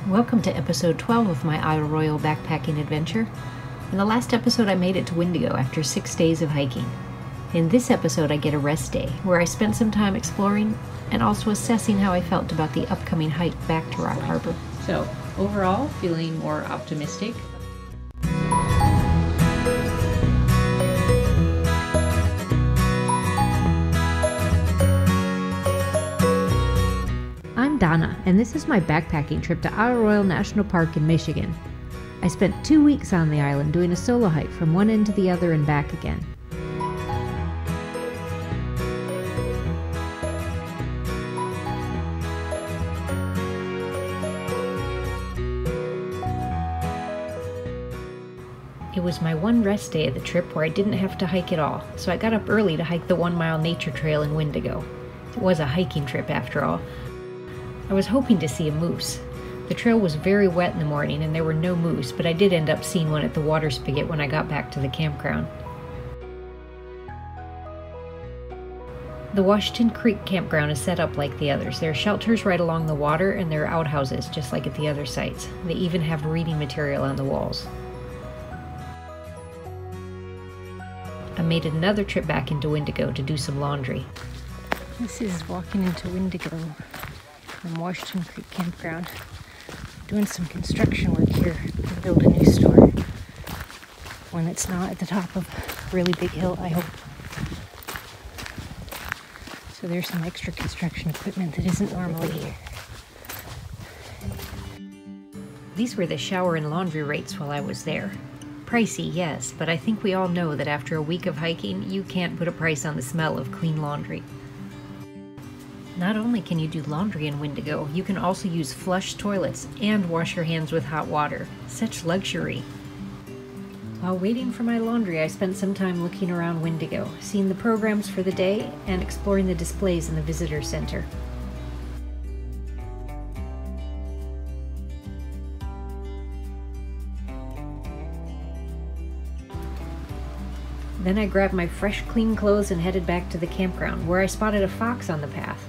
Welcome to episode 12 of my Royale backpacking adventure. In the last episode I made it to Windigo after 6 days of hiking. In this episode I get a rest day, where I spent some time exploring and also assessing how I felt about the upcoming hike back to Rock Harbor. So, overall, feeling more optimistic. I'm Donna, and this is my backpacking trip to Royale National Park in Michigan. I spent 2 weeks on the island doing a solo hike from one end to the other and back again. It was my one rest day of the trip where I didn't have to hike at all, so I got up early to hike the 1-mile nature trail in Windigo. It was a hiking trip after all. I was hoping to see a moose. The trail was very wet in the morning and there were no moose, but I did end up seeing one at the water spigot when I got back to the campground. The Washington Creek campground is set up like the others. There are shelters right along the water and there are outhouses just like at the other sites. They even have reading material on the walls. I made another trip back into Windigo to do some laundry. This is walking into Windigo from Washington Creek Campground. Doing some construction work here to build a new store. One that's not at the top of a really big hill, I hope. So there's some extra construction equipment that isn't normally here. These were the shower and laundry rates while I was there. Pricey, yes, but I think we all know that after a week of hiking, you can't put a price on the smell of clean laundry. Not only can you do laundry in Windigo, you can also use flush toilets and wash your hands with hot water. Such luxury. While waiting for my laundry, I spent some time looking around Windigo, seeing the programs for the day and exploring the displays in the visitor center. Then I grabbed my fresh, clean clothes and headed back to the campground, where I spotted a fox on the path.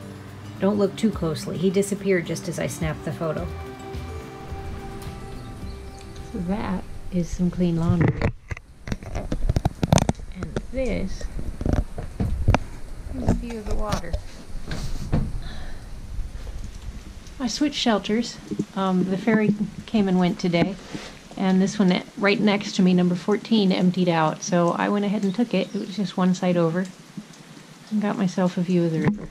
Don't look too closely. He disappeared just as I snapped the photo. So that is some clean laundry. And this is a view of the water. I switched shelters. The ferry came and went today. And this one right next to me, number 14, emptied out. So I went ahead and took it. It was just one side over. And got myself a view of the river.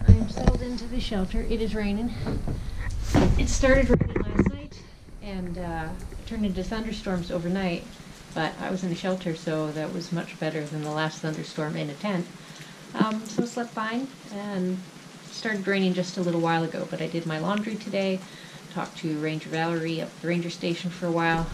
I am settled into the shelter. It is raining. It started raining last night and turned into thunderstorms overnight. But I was in a shelter, so that was much better than the last thunderstorm in a tent. So I slept fine and started raining just a little while ago. But I did my laundry today. Talked to Ranger Valerie up at the ranger station for a while,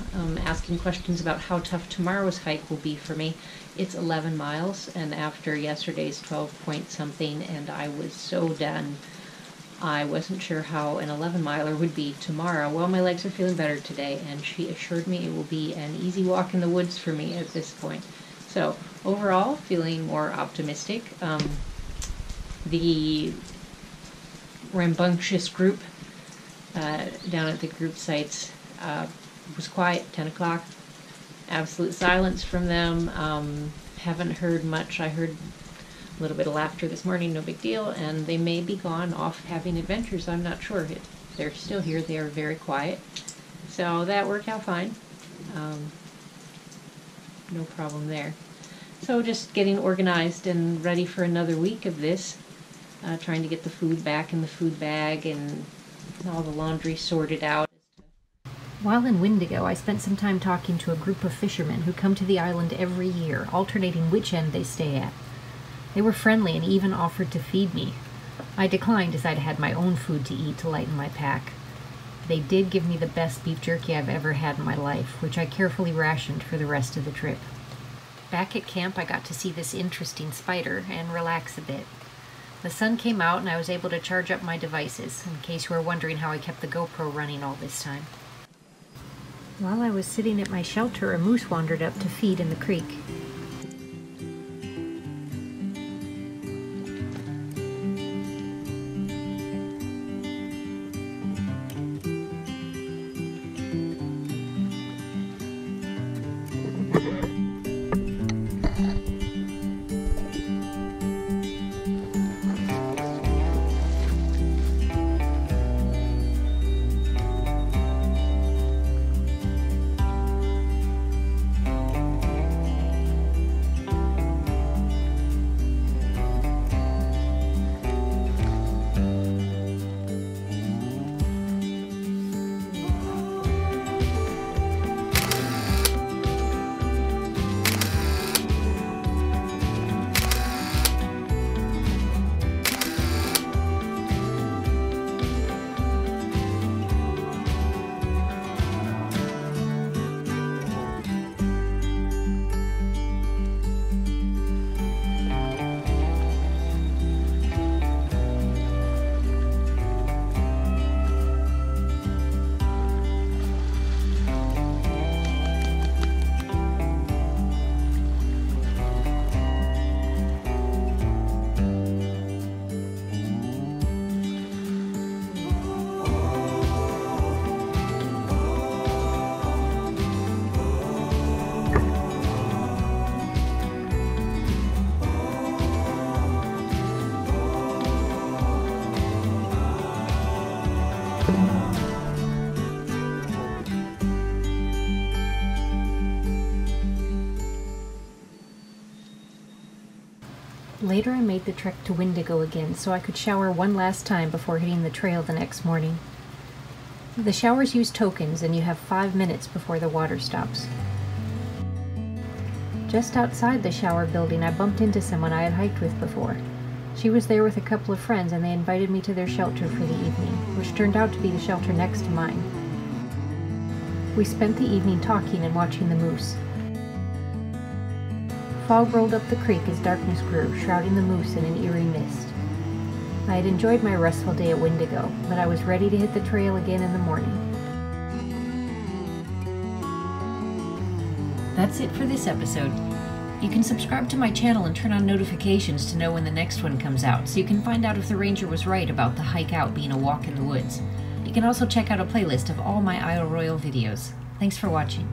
asking questions about how tough tomorrow's hike will be for me. It's 11 miles, and after yesterday's 12 point something, and I was so done, I wasn't sure how an 11-miler would be tomorrow. Well, my legs are feeling better today, and she assured me it will be an easy walk in the woods for me at this point. So, overall, feeling more optimistic. The rambunctious group down at the group sites was quiet, 10 o'clock. Absolute silence from them. Haven't heard much. I heard a little bit of laughter this morning, no big deal, and they may be gone off having adventures. I'm not sure. If they're still here, they are very quiet. So that worked out fine. No problem there. So just getting organized and ready for another week of this. Trying to get the food back in the food bag and all the laundry sorted out. While in Windigo, I spent some time talking to a group of fishermen who come to the island every year, alternating which end they stay at. They were friendly and even offered to feed me. I declined as I'd had my own food to eat to lighten my pack. They did give me the best beef jerky I've ever had in my life, which I carefully rationed for the rest of the trip. Back at camp, I got to see this interesting spider and relax a bit. The sun came out and I was able to charge up my devices, in case you were wondering how I kept the GoPro running all this time. While I was sitting at my shelter, a moose wandered up to feed in the creek. Later I made the trek to Windigo again so I could shower one last time before hitting the trail the next morning. The showers use tokens and you have 5 minutes before the water stops. Just outside the shower building I bumped into someone I had hiked with before. She was there with a couple of friends and they invited me to their shelter for the evening, which turned out to be the shelter next to mine. We spent the evening talking and watching the moose. Fog rolled up the creek as darkness grew, shrouding the moose in an eerie mist. I had enjoyed my restful day at Windigo, but I was ready to hit the trail again in the morning. That's it for this episode. You can subscribe to my channel and turn on notifications to know when the next one comes out, so you can find out if the ranger was right about the hike out being a walk in the woods. You can also check out a playlist of all my Isle Royale videos. Thanks for watching.